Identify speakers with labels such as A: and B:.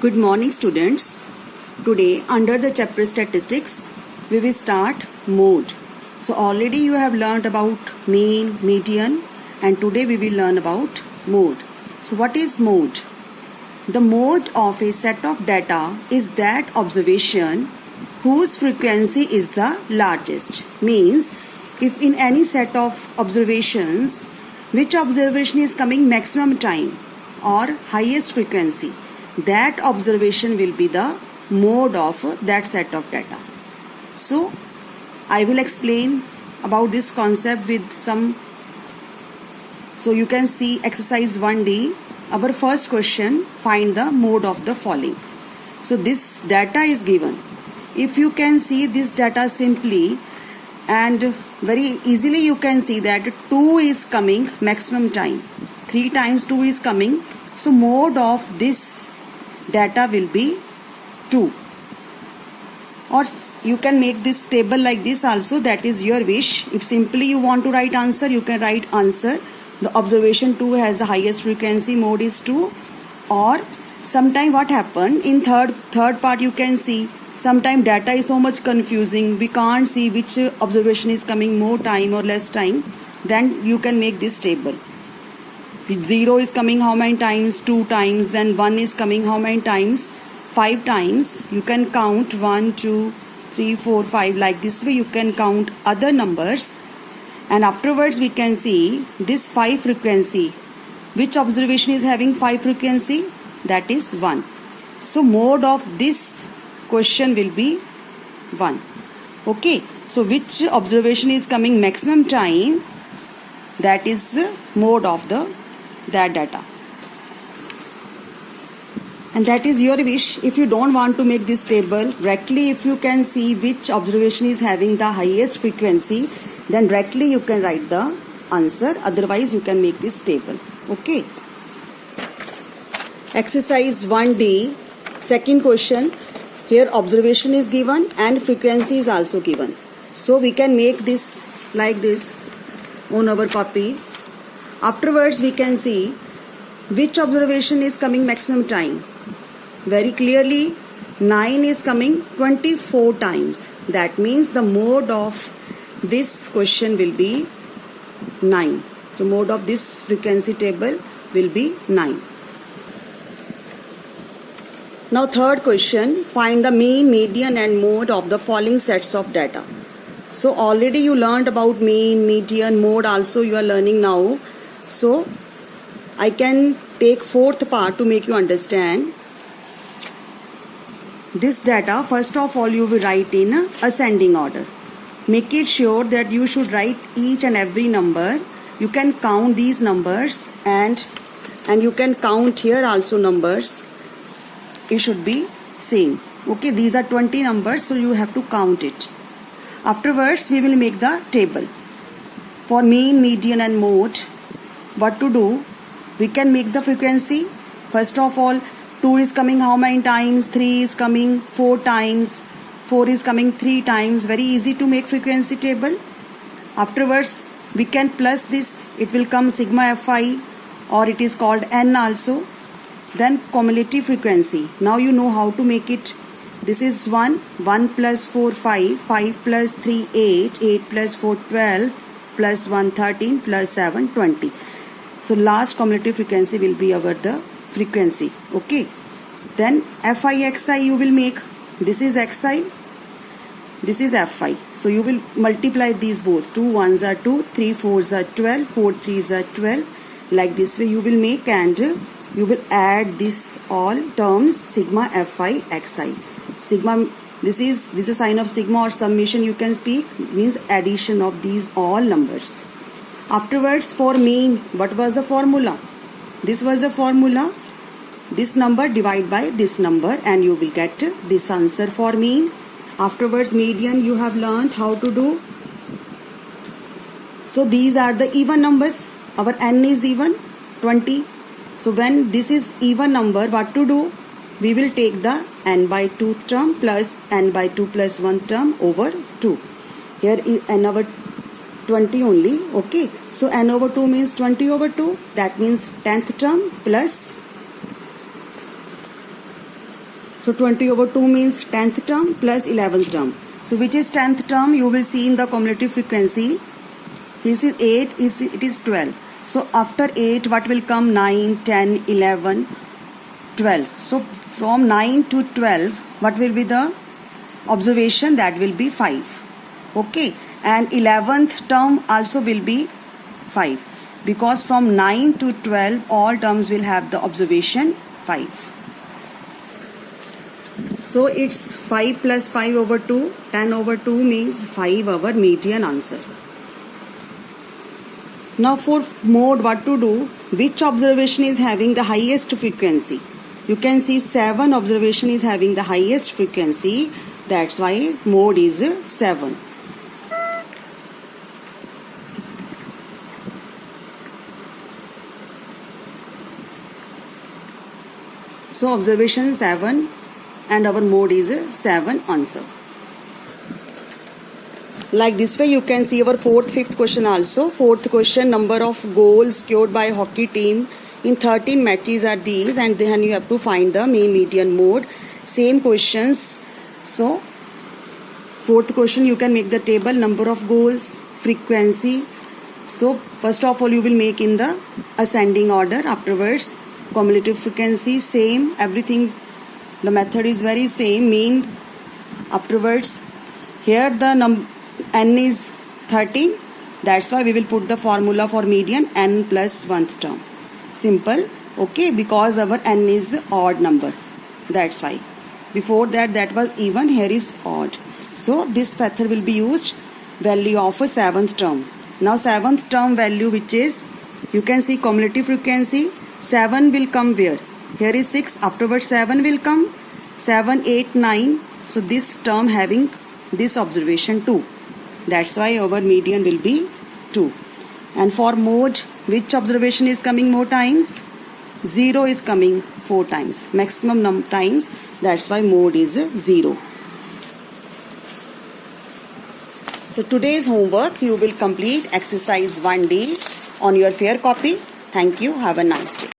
A: Good morning, students. Today, under the chapter statistics, we will start mode. So already you have learned about mean, median, and today we will learn about mode. So what is mode? The mode of a set of data is that observation whose frequency is the largest. Means, if in any set of observations, which observation is coming maximum time or highest frequency, that observation will be the mode of that set of data. So I will explain about this concept with some. So you can see exercise 1D. Our first question, find the mode of the following. So this data is given. If you can see this data simply and very easily, you can see that 2 is coming maximum time. 3 times 2 is coming. So mode of this data will be 2. Or you can make this table like this also, that is your wish. If simply you want to write answer, you can write answer. The observation 2 has the highest frequency, mode is 2. Or sometime what happened in third part, you can see sometime data is so much confusing, we can't see which observation is coming more time or less time. Then you can make this table. 0 is coming how many times? 2 times. Then 1 is coming how many times? 5 times. You can count 1, 2, 3, 4, 5. Like this way you can count other numbers. And afterwards we can see this 5 frequency. Which observation is having 5 frequency? That is 1. So mode of this question will be 1. Okay. So which observation is coming maximum time? That is mode of that data. And that is your wish. If you don't want to make this table, directly if you can see which observation is having the highest frequency, then directly you can write the answer. Otherwise you can make this table. Okay. Exercise 1D, second question. Here observation is given and frequency is also given. So we can make this like this on our copy. Afterwards we can see which observation is coming maximum time. Very clearly 9 is coming 24 times. That means the mode of this question will be 9. So mode of this frequency table will be 9. Now third question, find the mean, median and mode of the following sets of data. So already you learned about mean, median, mode also you are learning now. So I can take fourth part to make you understand. This data, first of all, you will write in ascending order. Make it sure that you should write each and every number. You can count these numbers and you can count here also numbers. It should be same. Okay, these are 20 numbers, so you have to count it. Afterwards, we will make the table. For mean, median and mode, what to do? We can make the frequency. First of all, 2 is coming how many times? 3 is coming 4 times. 4 is coming 3 times. Very easy to make frequency table. Afterwards, we can plus this. It will come sigma fi, or it is called n also. Then cumulative frequency. Now you know how to make it. This is 1. 1 plus 4, 5. 5 plus 3, 8. 8 plus 4, 12. Plus 1, 13. Plus 7, 20. So last cumulative frequency will be our the frequency. Okay. Then fi xi you will make. This is xi. This is fi. So you will multiply these both. 2 1s are 2. 3 4s are 12. 4 3s are 12. Like this way you will make, and you will add this all terms sigma fi xi. Sigma, this is a sign of sigma or summation you can speak, means addition of these all numbers. Afterwards, for mean, what was the formula? This was the formula. This number divide by this number and you will get this answer for mean. Afterwards, median you have learned how to do. So these are the even numbers. Our n is even 20. So when this is even number, what to do? We will take the n by 2 term plus n by 2 plus 1 term over 2. Here is n over 20 only. Okay. So n over 2 means 20 over 2. That means 10th term plus So 20/2 means 10th term plus 11th term. So which is 10th term? You will see in the cumulative frequency. This is 8, it is 12. So after 8, what will come? 9, 10, 11, 12. So from 9 to 12, what will be the observation? That will be 5. Okay. And 11th term also will be 5. Because from 9 to 12, all terms will have the observation 5. So it's 5 plus 5/2. 10/2 means 5 our median answer. Now for mode, what to do? Which observation is having the highest frequency? You can see 7 observation is having the highest frequency. That's why mode is 7. So observation 7 and our mode is 7 answer. Like this way you can see our 4th, 5th question also. 4th question, number of goals scored by hockey team in 13 matches are these, and then you have to find the mean, median, mode. Same questions. So 4th question you can make the table, number of goals, frequency. So first of all you will make in the ascending order. Afterwards cumulative frequency, same, everything, the method is very same. Mean, afterwards here the n is 13, that's why we will put the formula for median, n plus 1th term. Simple. Okay, because our n is odd number, that's why. Before that was even, here is odd. So this method will be used. Value of a 7th term. Now 7th term value, which is, you can see cumulative frequency, 7 will come where? Here is 6, afterwards 7 will come, 7, 8, 9. So this term having this observation 2. That's why our median will be 2. And for mode, which observation is coming more times? 0 is coming 4 times, maximum times. That's why mode is 0. So today's homework, you will complete exercise 1D on your fair copy. Thank you. Have a nice day.